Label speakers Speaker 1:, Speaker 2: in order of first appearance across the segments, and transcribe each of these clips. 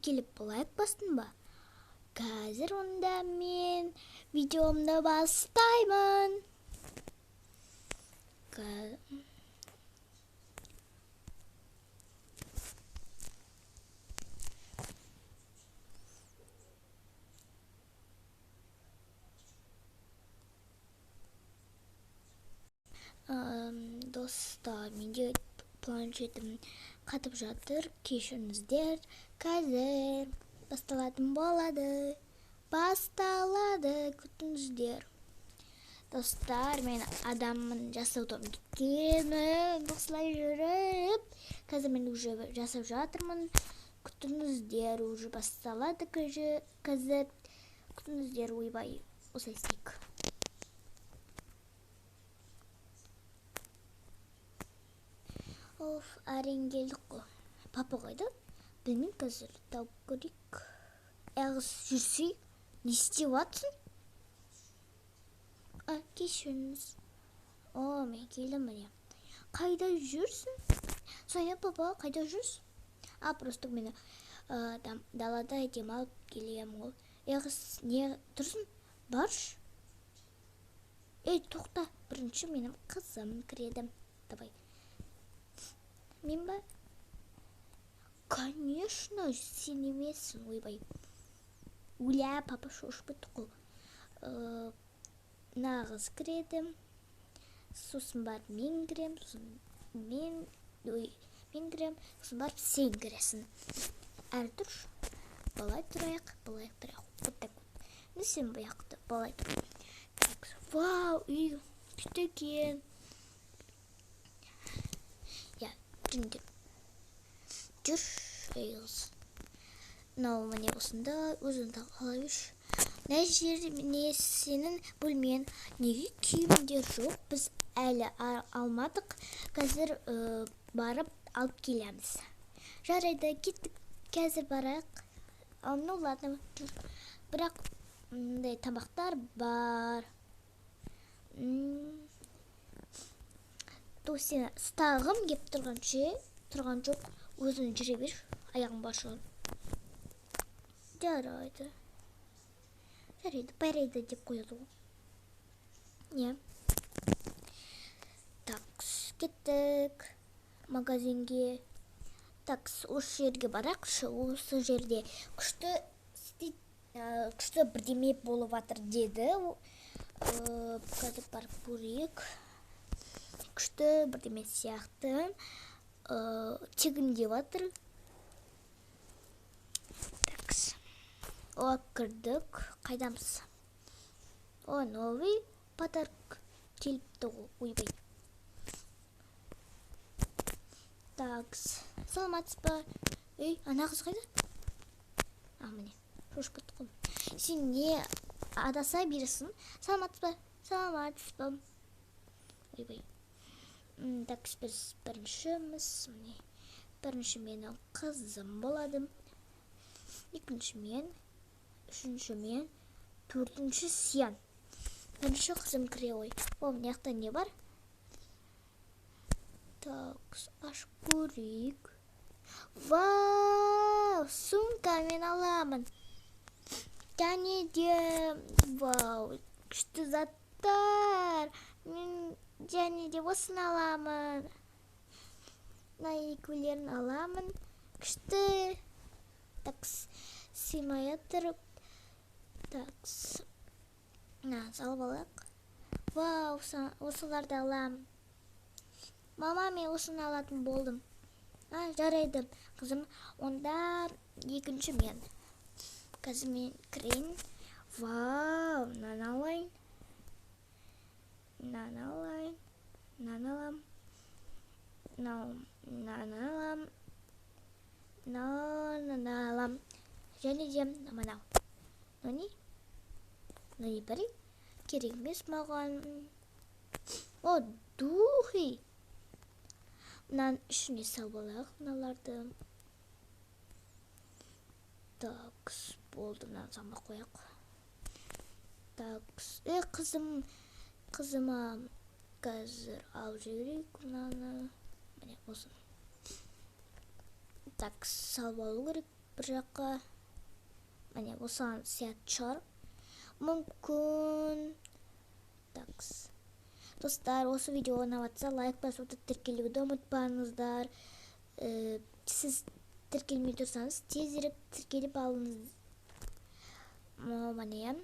Speaker 1: келіп лайк бастың ба? Қазір онда мен видеомды бастаймын. Достар, менде планшетім қатып жатыр, кешіріңіздер. Қазір басталатын болады. Күтіңіздер. Достар, мен адаммын, жасаудан кеткенмін. Осылай жүріп, қазір мен уже жасап жатырмын. Күтіңіздер, уже басталады қазір. Күтіңіздер, ойбай, осылай істейік. Of, әрең келдік қой. Папа қайда? Білмеймін, қазір тауып көрейік. Әғыз жүрсей, не істеп жатсың? Кешіріңіз. Мен келдім міне. Қайда жүрсің? Соня, папа, қайда жүрсің? Просто мен далада демалып келем ғой. Әғыз не тұрсың? Барш? Тоқта, бірінші менің қызым кіреді. Давай. Мен ба? Конечно, сен емессің, ойбай. Уля, папа шошып кетті қой. Нағыз кіреді. Сосын барып мен кірем, мен кірем, сосын барып сен кіресің. Әрі тұрш. Балай тұрайық. Вот так вот. Не сен баяқты, балай тұр. Вау, үй, күшті екен. Жүр, әйгіз. Мынау міне осында, өзіңді қалай үш. Міне сенің бөлмен. Неге киімдер жоқ? Біз әлі алмадық. Қазір барып алып келеміз. Жарайды, кеттік. Қазір барайық. Ну, ладно, жүр. Бірақ тамақтар бар. Сені стағым кеп тұрған жоқ, өзің жүре бер, аяғың башылар. Жарайды, барайды деп қояды ғой. Не? Такс, кеттік магазинге. Такс, осы жерге барақшы, осы жерде күшті бірдеме болып атыр деді. Қазір барып көрейік. Күшті бірдеме сияқты тегін деп атыр. Такс. Кірдік. Қайдамыз? Новый подарок келіпті ғой. Ойбай. Такс. Саламатсыз ба? Ана қыз қайда? Міне. Шошып кетті ғой. Сен не адаса бересің? Саламатсыз ба? Саламатсыз ба? Ойбай. Такс, біз біріншіміз, бірінші менің қызым болады. Екінші мен, үшінші мен, төртінші сен. Бірінші қызым кіре ғой. Мынаяқта не бар? Такс, ашып көрейік. Вау, сумка мен аламын. Және де, вау, күшті заттар. Мен және де осыны аламын. Екеулерін аламын. Күшті. Такс, сыймай жатыр. Такс. Салып алайық. Вау, осыларды аламын. Мама, мен осыны алатын болдым. Жарайды, қызым. Онда екінші мен. Қазір мен кірейін. Вау, мынаны алайын. Мынаны алам. Және де мынау. Мынаны бәрі керек емес маған. Духи. Мынаның ішіне салып алайық мыналарды. Такс, болды, мынаны салмай қояйық. Такс, қызыма қазір алып жіберейік мынаны. Міне, осы. Такс, салып алу керек бір жаққа. Міне осыған сияқты шығар. Мүмкін. Такс. Достар, осы видео ұнап жатса, лайк басуды, тіркелуді ұмытпаңыздар. Сіз тіркелмей тұрсаңыз, тезірек тіркеліп алыңыз. Міне.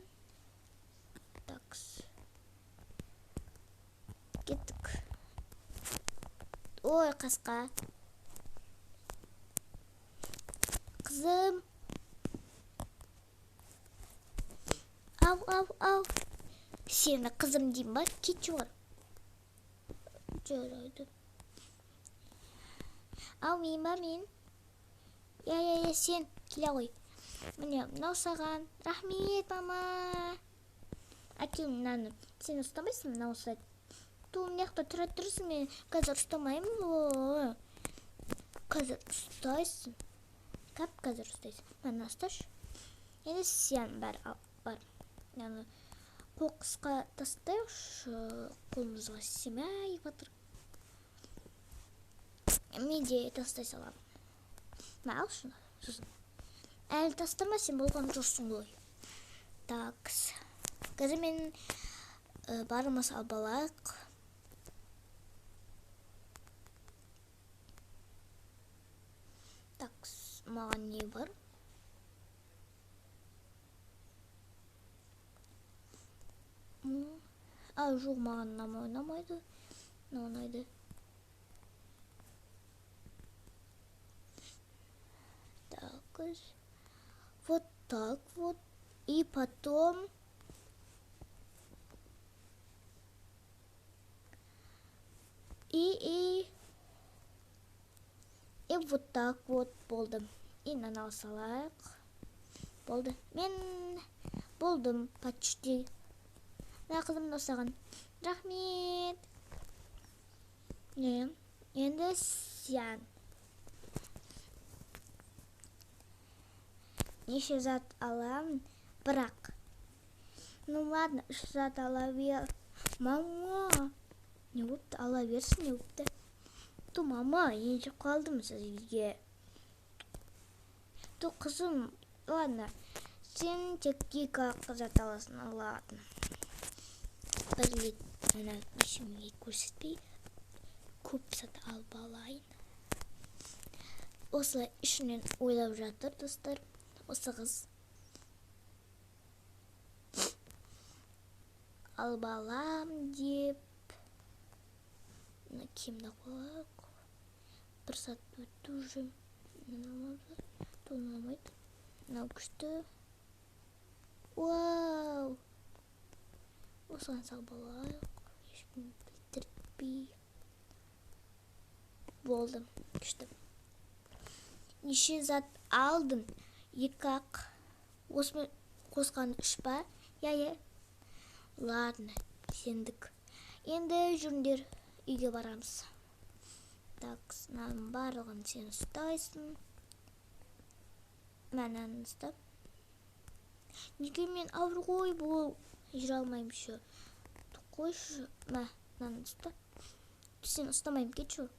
Speaker 1: Такс. Кеттік. Ой, қасқа. Қызым. Ау. Сені қызым дейм ба? Кетші бар. Жарайды. Ау, мен. Я, сен келе ғой. Міне, мынау саған. Рахмет, мама. Әкем, мынаны. Сен ұстамайсың, мынау ұстайды. Мына жақта тұра тұрсың, мен қазір ұстамаймын ғой. Қазір ұстайсың. Қазір ұстайсың. Мені ұсташы. Енді сен бар. Яны қоқысқа тастайықшы, қолымызға семей батыр. Мен де тастай салам. Ал шыны. Әлі тастама, сен болған жоқсың ғой. Такс. Қазір мен барымыз албалайық. Такс. Маған не бар? Жоқ, маған ұнамайды. Ұнайды. Так. Вот так вот. И потом... И вот так вот болды. И мынаны салайық. Болды. Мен болдым почти. Мына қызым саған. Рахмет. Енді сен. Неше зат алам, бірақ. Ну ладно, 3 зат ала бер. Мама. Не болыпты? Ала берсін, не болыпты? Ту, мама, еншіп қалдым сізге. Ту, қызым, ладно. Сен тек 2 зат аласың, ладно. Бір рет ана ешімге көрсетпей, көп зат алып алайын. Осылай ішінен ойлап жатыр, достар. Осы қыз. Алып алам деп. Мына киімді қояйық. 1 сағат өтті уже. Толмайды. Мынау күшті. Вау! Осыған салып алайық. Ешкім білдіртпей. Болды. Күшті. Неше зат алдым. 2-ақ. Осыны қосқан 3 ба? Я. Ладно, сендік. Енді жүріндер, үйге барамыз. Так, сынаның барлығын сен ұстайсың. Мәнән ұстап. Неге мен ауыр ғой бұл? Жүре алмайым шы. Қойшы. Мәнән ұстап. Сен ұстамайым, кетші.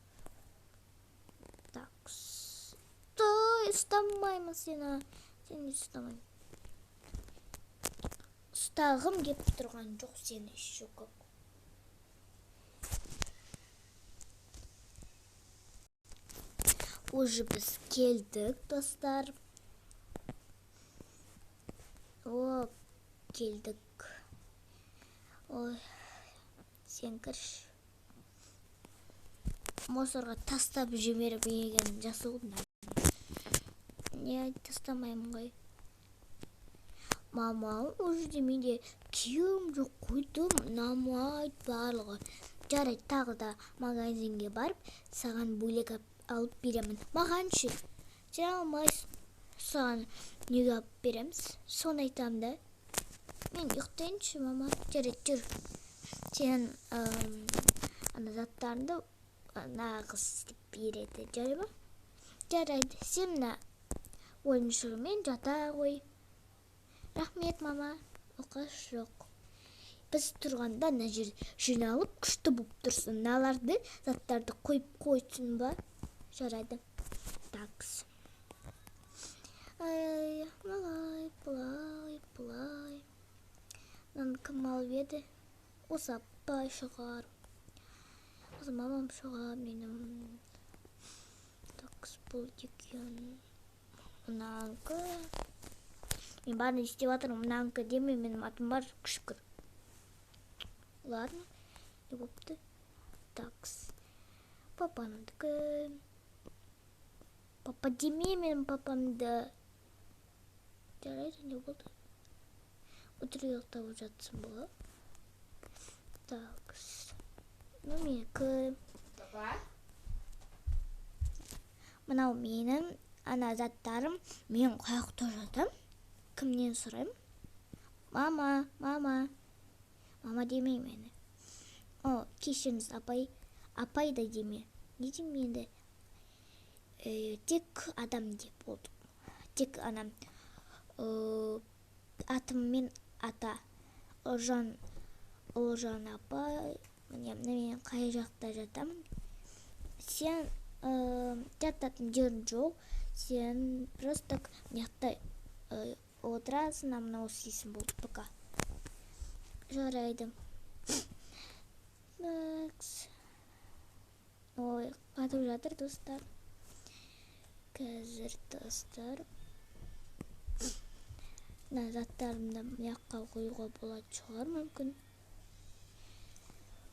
Speaker 1: Так, ұстамаймын сені. Сені ұстамайым. Ұстағым кеп тұрған жоқ сені шоқы. Уже біз келдік, достар. Келдік. Ой, сен кірш. Мусорға тастап жіберіп еген жасы олдым. Не тастамайым ғой. Мама, уже менде киім жоқ қойдым. Намайт барлығы. Жарайды, тағы да магазинге барып, саған бөлек алып беремін. Маған ше. Сен алмайсың. Саған неге алып береміз? Соны айтам да. Мен ұйықтайыншы, мама. Жарайды, жүр. Сен заттарыңды нағыз істеп береді. Жарайды ма? Жарайды. Сен ойыншығымен жата ғой. Рахмет, мама. Оқаш жоқ. Біз тұрғанда жер жиналып күшті болып тұрсын. Наларды, заттарды қойып қойсын ба? Жарайды. Такс. Ай, былай. Кім алып еді? Осы апай шығар. Осы мамам шығар менің. Так, бұл екен. Мынанікі. Мен бәрін істеп жатырмын. Мынанікі деме, менің атым бар, күшкір. Ладно, не болыпты. Такс. Папанікі. Папа деме, менің папамды. Жарайды, не болды? Отырықтап жатсың бұл. Такс. Менікі.
Speaker 2: Папа?
Speaker 1: Мынау менің ана заттарым. Мен қаяқта жатам. Кімнен сұрайым? Мама. Мама демей мені. Кешіріңіз, апай да деме. Не деме енді? Тек адам деп болдым. Тек анам. Атыммен ата. Олжан апай. Мен қай жақта жатамын? Сен жататын жерің жоқ. Сен просто мияқта отырасың, мынау істейсің болды. Пока. Жарайды. Ой, қатып жатыр достар. Қазір достар. Заттарымды мияққа қоюға болады шығар мүмкін.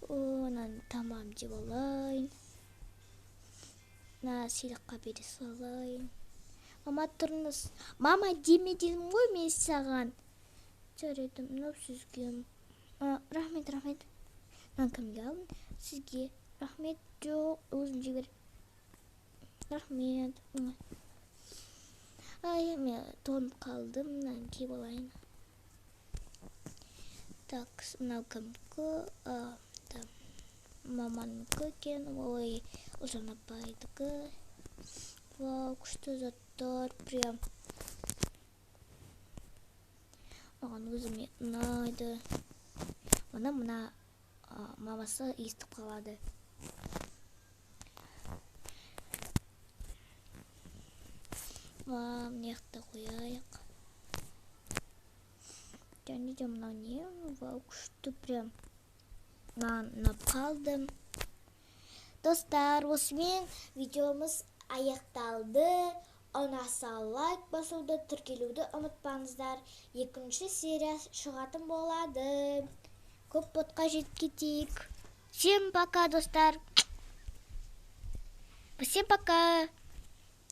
Speaker 1: Онан тамам деп алайын. Сыйлыққа бере салайын. Мама тұрыңыз. Мама деме дедім ғой мен саған. Жарайды, мынау сізге. Рахмет. Мынаны кімге алдым? Сізге. Рахмет, жоқ, өзім жібер. Рахмет. Ай, мен тонып қалдым. Мынаны киіп алайын. Так, мынау кімгі? Маманікі екен. Ой, Олжан апайдікі. Вау, күшті заттар. Прям. Маған өзіме ұнайды. Мына мамасы естіп қалады. Мынақты қояйық. Және де мынау не? Вау, күшті прям. Маған ұнап қалдым. Достар, осымен видеомыз аяқталды. Ұнаса лайк басуды, тіркелуді ұмытпаңыздар. Екінші серия шығатын болады. Көп ботқа жетіп кетейік. Всем пока, достар. Всем пока.